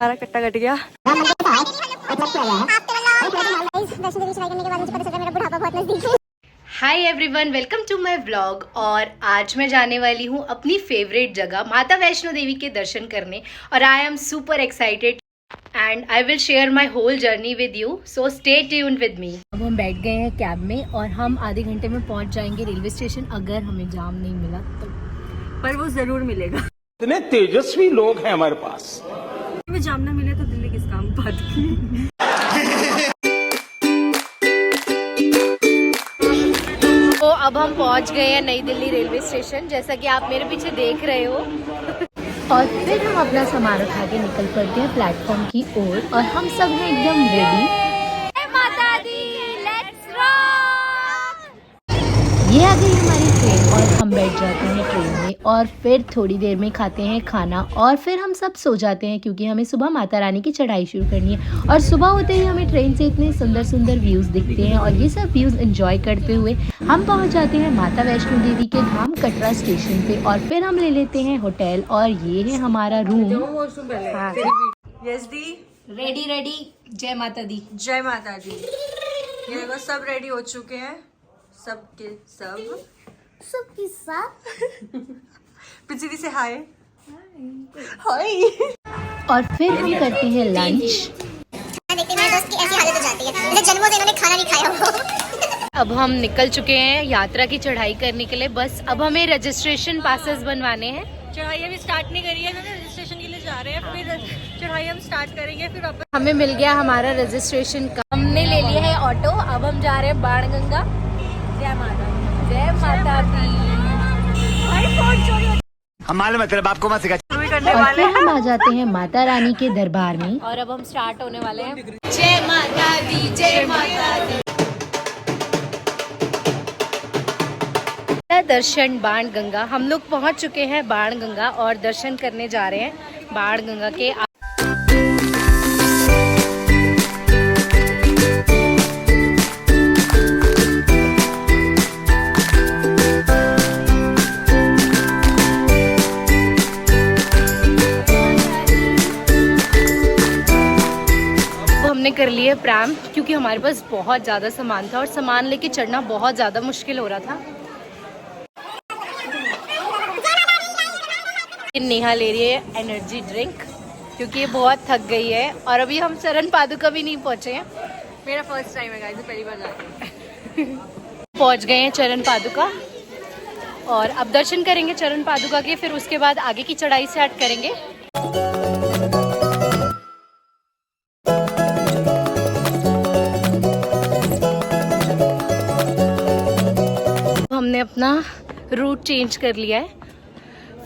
सारा कट्टा कट गया। Hi everyone, welcome to my vlog. और आज मैं जाने वाली हूँ अपनी फेवरेट जगह माता वैष्णो देवी के दर्शन करने, और I am super excited and I will share my whole journey with you, so stay tuned with me. अब हम बैठ गए हैं कैब में और हम आधे घंटे में पहुँच जाएंगे रेलवे स्टेशन, अगर हमें जाम नहीं मिला तो। पर वो जरूर मिलेगा। इतने तेजस्वी लोग हैं हमारे पास। में जाम ना मिले तो दिल्ली किस काम बात की। तो अब हम पहुंच गए हैं नई दिल्ली रेलवे स्टेशन, जैसा कि आप मेरे पीछे देख रहे हो। और फिर हम अपना सामान उठा के निकल पड़ते हैं प्लेटफॉर्म की ओर, और हम सब हैं एकदम रेडी। माता दी, लेट्स रॉक। ये आ गई हमारी ट्रेन और हम बैठ जाते हैं ट्रेन में, और फिर थोड़ी देर में खाते हैं खाना, और फिर हम सब सो जाते हैं क्योंकि हमें सुबह माता रानी की चढ़ाई शुरू करनी है। और सुबह होते ही हमें ट्रेन से इतने सुंदर सुंदर व्यूज़ दिखते हैं, और ये सब व्यूज़ एंजॉय करते हुए हम पहुंच जाते हैं माता वैष्णो देवी के धाम कटरा स्टेशन पे, और फिर हम ले लेते हैं होटल, और ये है हमारा रूम। यस दी, रेडी रेडी। जय माता दी। जय माता दी। ये देखो सब रेडी हो चुके हैं, सबके सब पिछली से हाय हाय। और फिर हम करते हैं लंच। देखते मेरे दोस्त की ऐसी हालत हो जाती है जैसे जन्मों से इन्होंने खाना नहीं खाया हो। अब हम निकल चुके हैं यात्रा की चढ़ाई करने के लिए। बस अब हमें रजिस्ट्रेशन पासेस बनवाने हैं। चढ़ाई अभी स्टार्ट नहीं करी है, रजिस्ट्रेशन के लिए जा रहे हैं, फिर चढ़ाई हम स्टार्ट करेंगे, फिर वापस। हमें मिल गया हमारा रजिस्ट्रेशन का। हमने ले लिया है ऑटो, अब हम जा रहे हैं बाणगंगा। जय माता दी। जय माता दी। हम मालूम है तेरे बाप को मत सिखा। और फिर हम आ जाते हैं माता रानी के दरबार में, और अब हम स्टार्ट होने वाले हैं। जय माता दी, जय माता दी। दर्शन बाणगंगा। हम लोग पहुंच चुके हैं बाणगंगा और दर्शन करने जा रहे हैं बाणगंगा के। हमने कर लिए प्रैम, क्योंकि हमारे पास बहुत ज़्यादा सामान था और सामान लेके चढ़ना बहुत ज़्यादा मुश्किल हो रहा था। नेहा ले रही है एनर्जी ड्रिंक क्योंकि ये बहुत थक गई है, और अभी हम चरण पादुका भी नहीं पहुँचे हैं। मेरा फर्स्ट टाइम है गाइस, पहली बार जा रही हूं। पहुँच गए हैं चरण पादुका, और अब दर्शन करेंगे चरण पादुका के, फिर उसके बाद आगे की चढ़ाई स्टार्ट करेंगे। हमने अपना रूट चेंज कर लिया है,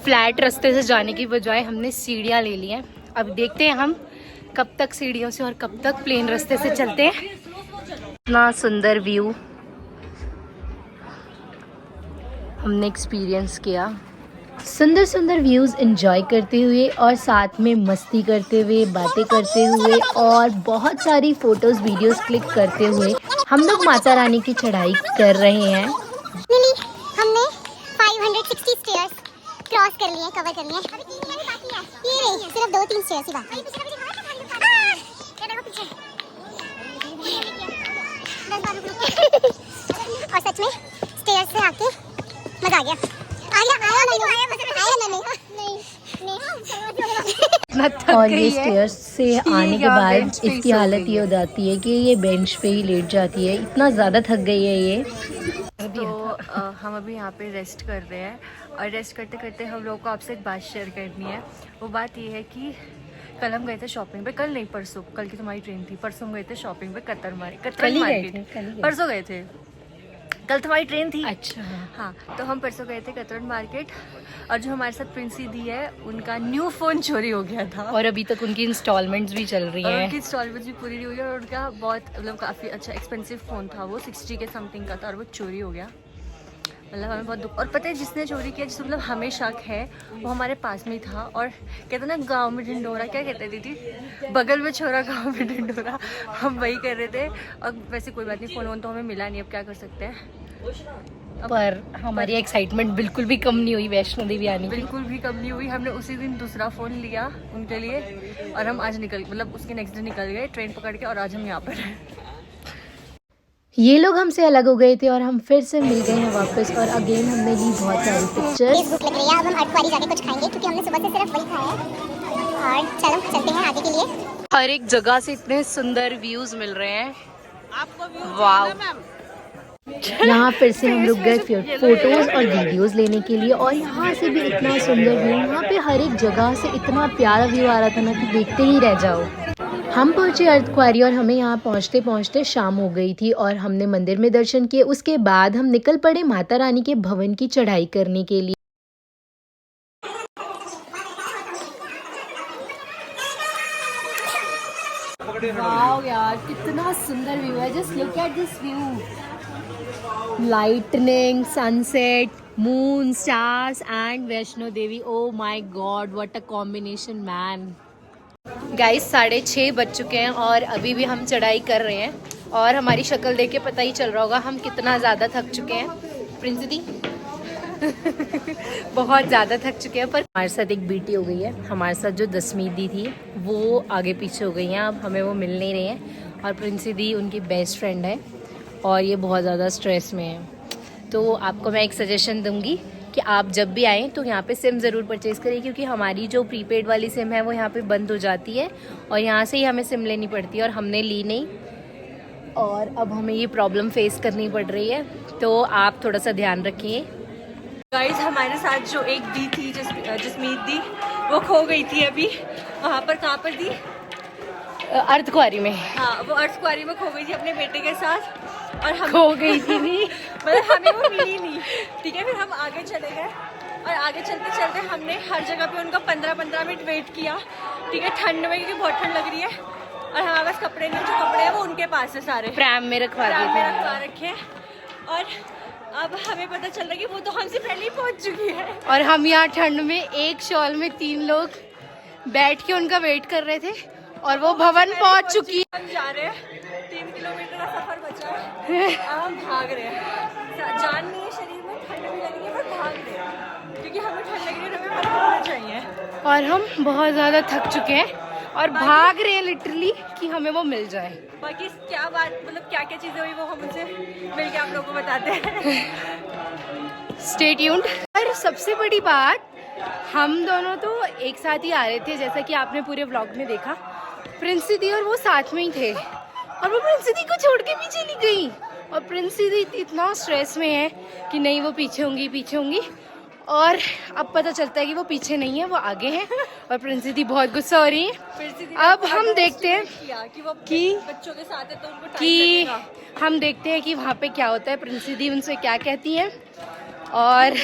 फ्लैट रास्ते से जाने की बजाय हमने सीढ़ियाँ ले ली हैं। अब देखते हैं हम कब तक सीढ़ियों से और कब तक प्लेन रास्ते से चलते हैं। इतना सुंदर व्यू हमने एक्सपीरियंस किया। सुंदर सुंदर व्यूज़ एंजॉय करते हुए और साथ में मस्ती करते हुए, बातें करते हुए और बहुत सारी फ़ोटोज़ वीडियोज़ क्लिक करते हुए हम लोग माता रानी की चढ़ाई कर रहे हैं। हमने 560 स्टेयर्स क्रॉस कर लिए, कवर कर लिए। ये नहीं, सिर्फ 2-3 स्टेयर्स ही बाकी हैं। और सच में स्टेयर्स से आके मजा आ गया। और ये स्टेयर्स से आने के बाद इसकी हालत ये हो जाती है कि ये बेंच पे ही लेट जाती है, इतना ज़्यादा थक गई है ये। तो हम अभी यहाँ पे रेस्ट कर रहे हैं, और रेस्ट करते करते हम लोगों को आपसे एक बात शेयर करनी है। वो बात ये है कि कल हम गए थे शॉपिंग पे, कल नहीं परसों, कल की तुम्हारी ट्रेन थी, परसों हम गए थे शॉपिंग पे कतर मार्केट। परसों गए थे, कल तुम्हारी ट्रेन थी। अच्छा हाँ, तो हम परसों गए थे कतर मार्केट, और जो हमारे साथ प्रिंसी दी है उनका न्यू फ़ोन चोरी हो गया था, और अभी तक उनकी इंस्टॉलमेंट्स भी चल रही हैं। उनकी इंस्टॉलमेंट्स भी पूरी नहीं हुई, और उनका बहुत मतलब काफ़ी अच्छा एक्सपेंसिव फ़ोन था, वो 60 के समथिंग का था, और वो चोरी हो गया। मतलब हमें बहुत दुख। और पता है जिसने चोरी किया, जिसको मतलब हमें शक है, वो हमारे पास में ही था, और कहते ना गांव में ढिंडोरा, क्या कहते दीदी, बगल में छोरा गांव में ढिंडोरा, हम वही कर रहे थे। और वैसे कोई बात नहीं, फ़ोन वोन तो हमें मिला नहीं, अब क्या कर सकते हैं। पर हमारी एक्साइटमेंट बिल्कुल भी कम नहीं हुई वैष्णो देवी आने की। बिल्कुल भी कम नहीं हुई। हमने उसी दिन दूसरा फ़ोन लिया उनके लिए और हम आज उसके नेक्स्ट डे निकल गए ट्रेन पकड़ के और आज हम यहाँ पर हैं। ये लोग हमसे अलग हो गए थे और हम फिर से मिल गए हैं वापस और अगेन हमने ली बहुत सारी पिक्चर्स। भूख लग रही है, अब हम अर्धकुंवारी जाके कुछ खाएंगे क्योंकि हमने सुबह से सिर्फ वही खाया है। और चलो चलते हैं आगे के लिए। हर एक जगह से इतने सुंदर व्यूज मिल रहे हैं। वाव। यहाँ फिर से हम रुक गए फोटोज और वीडियोस लेने के लिए और यहाँ से भी इतना सुंदर व्यू। यहाँ पे हर एक जगह से इतना प्यारा व्यू आ रहा था ना कि देखते ही रह जाओ। हम पहुंचे अर्धकुंवारी और हमें यहाँ पहुंचते पहुंचते शाम हो गई थी और हमने मंदिर में दर्शन किए। उसके बाद हम निकल पड़े माता रानी के भवन की चढ़ाई करने के लिए। वाओ यार, कितना सुंदर व्यू है। Just look at this view. Lightning, sunset, moon, stars and Vaishno Devi. Oh my God, what a combination man. Guys 6:30 बज चुके हैं और अभी भी हम चढ़ाई कर रहे हैं और हमारी शक्ल देख के पता ही चल रहा होगा हम कितना ज़्यादा थक चुके हैं। प्रिंस दी बहुत ज़्यादा थक चुके हैं। पर हमारे साथ एक बीटी हो गई है। हमारे साथ जो दसमीत दी थी वो आगे पीछे हो गई हैं, अब हमें वो मिल नहीं रही हैं। और प्रिंसी दी उनकी बेस्ट फ्रेंड है और ये बहुत ज़्यादा स्ट्रेस में है। तो आपको मैं एक सजेशन दूंगी कि आप जब भी आएँ तो यहाँ पे सिम ज़रूर परचेज़ करिए क्योंकि हमारी जो प्रीपेड वाली सिम है वो यहाँ पे बंद हो जाती है और यहाँ से ही हमें सिम लेनी पड़ती है और हमने ली नहीं और अब हमें ये प्रॉब्लम फेस करनी पड़ रही है। तो आप थोड़ा सा ध्यान रखिए। गाइस हमारे साथ जो एक दी थी जसमीत दी वो खो गई थी अभी। वहाँ पर कहाँ पर दी? अर्धकुंवारी में। हाँ, वो अर्धकुंवारी में खो गई थी अपने बेटे के साथ और हम खो गई थी नहीं मतलब हमें वो मिली नहीं। ठीक है, फिर हम आगे चले गए और आगे चलते चलते हमने हर जगह पे उनका 15-15 मिनट वेट किया। ठीक है, ठंड में क्योंकि बहुत ठंड लग रही है और हमारे पास कपड़े नहीं, जो कपड़े हैं वो उनके पास है सारे प्रैम में रखवा रखे हैं। और अब हमें पता चल रहा है कि वो तो हमसे पहले ही पहुंच चुकी है और हम यहाँ ठंड में एक शॉल में 3 लोग बैठ के उनका वेट कर रहे थे और वो भवन पहुंच चुकी है। हम जा रहे हैं, 3 किलोमीटर का सफर बचा है। अब हम भाग रहे हैं। जान नहीं है शरीर में, ठंड भी लग रही है पर भाग रहे हैं क्योंकि हमें ठंड लग रही है, हमें भागना चाहिए। और हम बहुत ज़्यादा थक चुके हैं और भाग रहे हैं लिटरली कि हमें वो मिल जाए। बाकी क्या बात, मतलब क्या क्या चीज़ें हुई वो हम उनसे मिल के आप लोगों को बताते हैं। Stay tuned. और सबसे बड़ी बात, हम दोनों तो एक साथ ही आ रहे थे जैसा कि आपने पूरे व्लॉग में देखा। प्रिंसी दी और वो साथ में ही थे और वो प्रिंसी दी को छोड़ के भी चली गई और प्रिंसी दी इतना स्ट्रेस में है कि नहीं वो पीछे होंगी और अब पता चलता है कि वो पीछे नहीं है, वो आगे हैं और प्रिंसी दी बहुत गुस्सा हो रही है। अब हम देखते हैं कि बच्चों के साथ है तो उनको टाइम कि लगेगा। हम देखते हैं कि वहाँ पे क्या होता है, प्रिंसी दी उनसे क्या कहती हैं और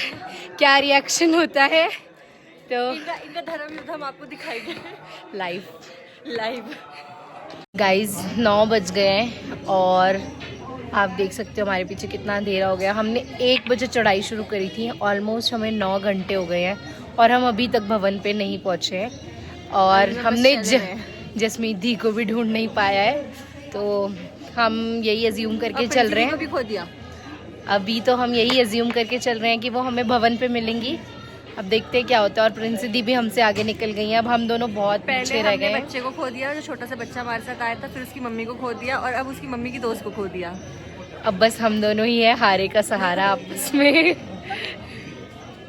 क्या रिएक्शन होता है। तो इनका धर्म युद्ध हम आपको दिखाएंगे लाइव। गाइज 9 बज गए हैं और आप देख सकते हो हमारे पीछे कितना अंधेरा हो गया। हमने 1 बजे चढ़ाई शुरू करी थी, ऑलमोस्ट हमें 9 घंटे हो गए हैं और हम अभी तक भवन पे नहीं पहुँचे हैं और हमने जसमीत दी को भी ढूंढ नहीं पाया है। तो हम यही अज्यूम करके चल रहे हैं, खो दिया। अभी तो हम यही अज्यूम करके चल रहे हैं कि वो हमें भवन पे मिलेंगी। अब देखते हैं क्या होता है। और प्रिंसी दी भी हमसे आगे निकल गई हैं। अब हम दोनों बहुत पीछे रह गए हैं। बच्चे को खो दिया, जो छोटा सा बच्चा हमारे साथ आया था, फिर उसकी मम्मी को खो दिया और अब उसकी मम्मी की दोस्त को खो दिया। अब बस हम दोनों ही है हारे का सहारा आपस में।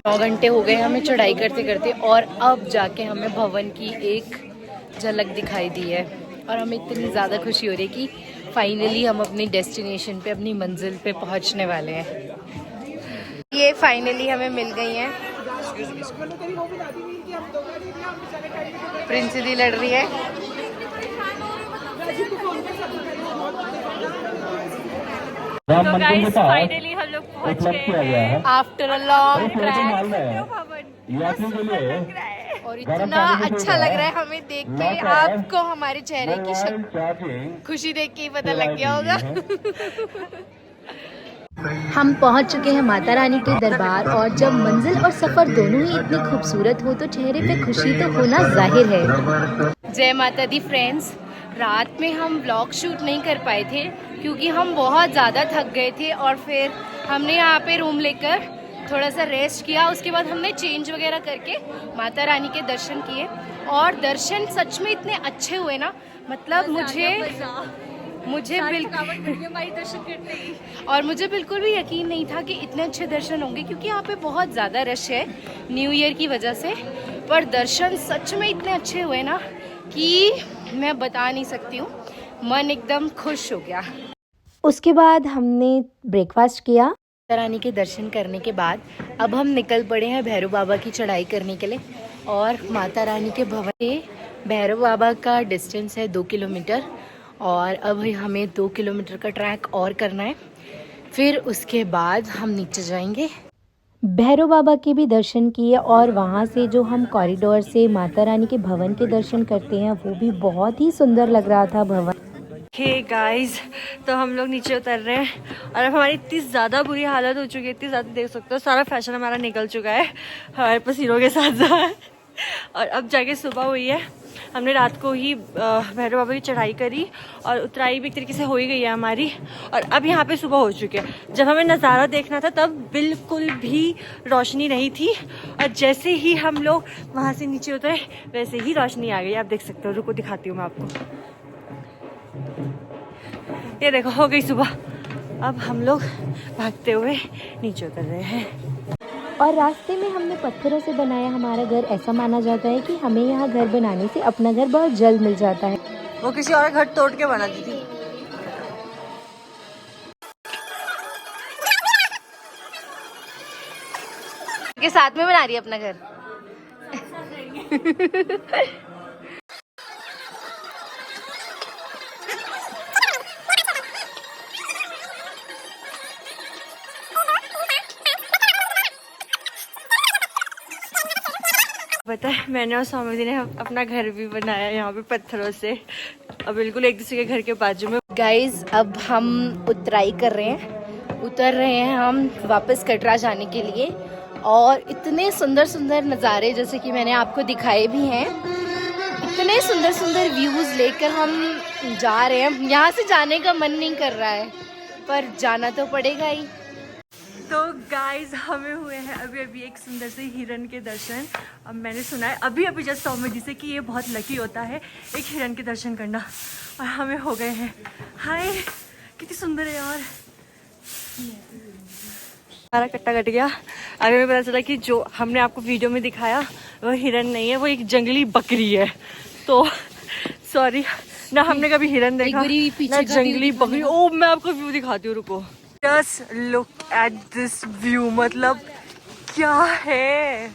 9 घंटे हो गए हमें चढ़ाई करते करते और अब जाके हमें भवन की एक झलक दिखाई दी है और हमें इतनी ज़्यादा खुशी हो रही है कि फाइनली हम अपनी डेस्टिनेशन पे, अपनी मंजिल पे पहुंचने वाले हैं। ये फाइनली हमें मिल गई हैं। प्रिंसी दी लड़ रही है। तो गाइस फाइनली हम लोग पहुंच गए हैं आफ्टर अ लॉन्ग ट्रैक भवन। और इतना अच्छा लग रहा है हमें देख के। आपको हमारे चेहरे की खुशी देख के ही पता लग गया होगा। हम पहुंच चुके हैं माता रानी के दरबार और जब मंजिल और सफर दोनों ही इतनी खूबसूरत हो तो चेहरे पे खुशी तो होना जाहिर है। जय माता दी फ्रेंड्स, रात में हम व्लॉग शूट नहीं कर पाए थे क्योंकि हम बहुत ज़्यादा थक गए थे और फिर हमने यहाँ पे रूम लेकर थोड़ा सा रेस्ट किया। उसके बाद हमने चेंज वगैरह करके माता रानी के दर्शन किए और दर्शन सच में इतने अच्छे हुए ना, मतलब मुझे बिल्कुल भी यकीन नहीं था कि इतने अच्छे दर्शन होंगे क्योंकि यहाँ पे बहुत ज़्यादा रश है न्यू ईयर की वजह से। पर दर्शन सच में इतने अच्छे हुए ना कि मैं बता नहीं सकती हूँ, मन एकदम खुश हो गया। उसके बाद हमने ब्रेकफास्ट किया। माता रानी के दर्शन करने के बाद अब हम निकल पड़े हैं भैरव बाबा की चढ़ाई करने के लिए। और माता रानी के भवन से भैरव बाबा का डिस्टेंस है 2 किलोमीटर और अब हमें 2 किलोमीटर का ट्रैक और करना है, फिर उसके बाद हम नीचे जाएंगे। भैरव बाबा के भी दर्शन किए और वहाँ से जो हम कॉरिडोर से माता रानी के भवन के दर्शन करते हैं वो भी बहुत ही सुंदर लग रहा था भवन। हे गाइस, तो हम लोग नीचे उतर रहे हैं और अब हमारी इतनी ज़्यादा बुरी हालत हो चुकी है, इतनी ज़्यादा देख सकते हो, सारा फैशन हमारा निकल चुका है हमारे पसीनों के साथ साथ। और अब जाके सुबह हुई है, हमने रात को ही भैरव बाबा की चढ़ाई करी और उतराई भी एक तरीके से हो ही गई है हमारी। और अब यहाँ पे सुबह हो चुकी है। जब हमें नज़ारा देखना था तब बिल्कुल भी रोशनी नहीं थी और जैसे ही हम लोग वहाँ से नीचे उतरे वैसे ही रोशनी आ गई। आप देख सकते हो, रुको दिखाती हूँ मैं आपको। ये देखो, हो गई सुबह। अब हम लोग भागते हुए नीचे उतर रहे हैं। और रास्ते में हमने पत्थरों से बनाया हमारा घर। ऐसा माना जाता है कि हमें यहाँ घर बनाने से अपना घर बहुत जल्द मिल जाता है। वो किसी और घर तोड़ के बना दी थी। के साथ में बना रही है अपना घर। पता है, मैंने और स्वामी जी ने अपना घर भी बनाया यहाँ पे पत्थरों से, और बिल्कुल एक दूसरे के घर के बाजू में। गाइज, अब हम उतराई कर रहे हैं, उतर रहे हैं हम वापस कटरा जाने के लिए। और इतने सुंदर सुंदर नज़ारे जैसे कि मैंने आपको दिखाए भी हैं, इतने सुंदर सुंदर व्यूज़ लेकर हम जा रहे हैं। यहाँ से जाने का मन नहीं कर रहा है पर जाना तो पड़ेगा ही। तो गाइज, हमें हुए हैं अभी अभी एक सुंदर से हिरन के दर्शन। अब मैंने सुना है अभी अभी जस्ट स्वामी जी से कि ये बहुत लकी होता है एक हिरन के दर्शन करना, और हमें हो गए हैं। हाय, कितनी सुंदर है यार। सारा कट्टा कट गया। अभी हमें पता चला कि जो हमने आपको वीडियो में दिखाया वो हिरन नहीं है, वो एक जंगली बकरी है। तो सॉरी, ना हमने कभी हिरन देखा ना जंगली बकरी। ओ, मैं आपको व्यू दिखाती हूँ, रुको। Just look at this view, मतलब क्या है।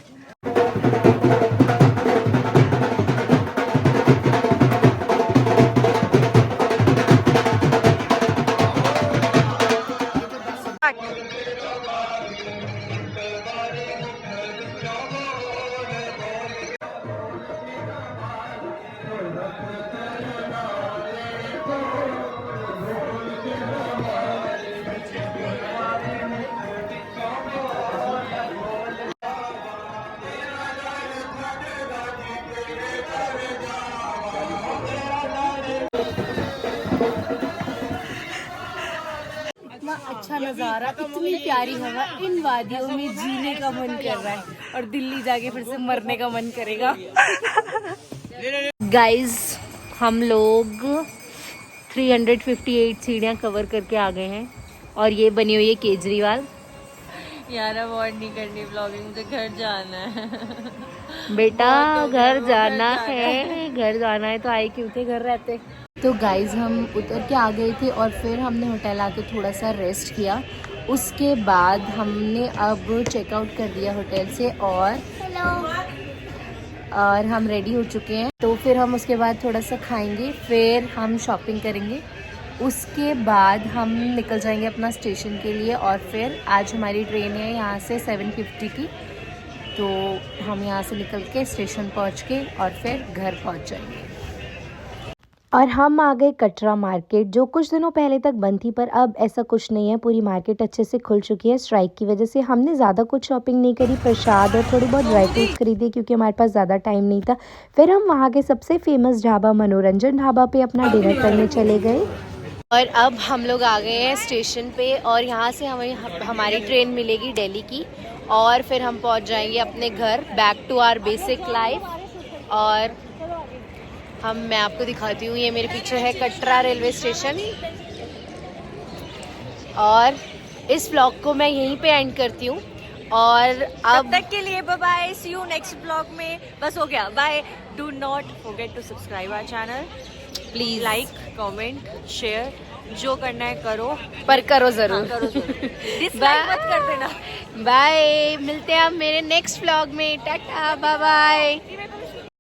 अच्छा नज़ारा, इतनी प्यारी हवा, इन वादियों में जीने का मन कर रहा है और दिल्ली जाके फिर से मरने का मन करेगा। गाइज, हम लोग 358 सीढ़ियाँ कवर करके आ गए हैं और ये बनी हुई है केजरीवाल। यार, अवॉइड नहीं करनी ब्लॉगिंग, मुझे घर जाना है। बेटा घर जाना है, घर जाना है तो आए क्यों थे, घर रहते। तो गाइज, हम उतर के आ गए थे और फिर हमने होटल आके थोड़ा सा रेस्ट किया। उसके बाद हमने अब चेकआउट कर दिया होटल से और हम रेडी हो चुके हैं। तो फिर हम उसके बाद थोड़ा सा खाएंगे, फिर हम शॉपिंग करेंगे। उसके बाद हम निकल जाएंगे अपना स्टेशन के लिए और फिर आज हमारी ट्रेन है यहाँ से 7:50 की। तो हम यहाँ से निकल के स्टेशन पहुँच के और फिर घर पहुँच जाएंगे। और हम आ गए कटरा मार्केट, जो कुछ दिनों पहले तक बंद थी, पर अब ऐसा कुछ नहीं है, पूरी मार्केट अच्छे से खुल चुकी है। स्ट्राइक की वजह से हमने ज़्यादा कुछ शॉपिंग नहीं करी, प्रसाद और थोड़ी बहुत ड्राई फ्रूट्स खरीदे क्योंकि हमारे पास ज़्यादा टाइम नहीं था। फिर हम वहाँ के सबसे फेमस ढाबा मनोरंजन ढाबा पे अपना डिनर करने चले गए। और अब हम लोग आ गए हैं स्टेशन पे और यहाँ से हमें हमारी ट्रेन मिलेगी दिल्ली की और फिर हम पहुँच जाएंगे अपने घर, back to our basic life. और मैं आपको दिखाती हूँ, ये मेरे पीछे है कटरा रेलवे स्टेशन। और इस व्लॉग को मैं यहीं पे एंड करती हूँ और अब तक के लिए bye bye, see you next blog में। बस हो गया, bye. Do not forget to subscribe our channel, please like comment share, जो करना है करो, पर करो जरूर। डिसलाइक मत कर देना। बाय, मिलते हैं आप मेरे नेक्स्ट व्लॉग में। Tata, bye bye.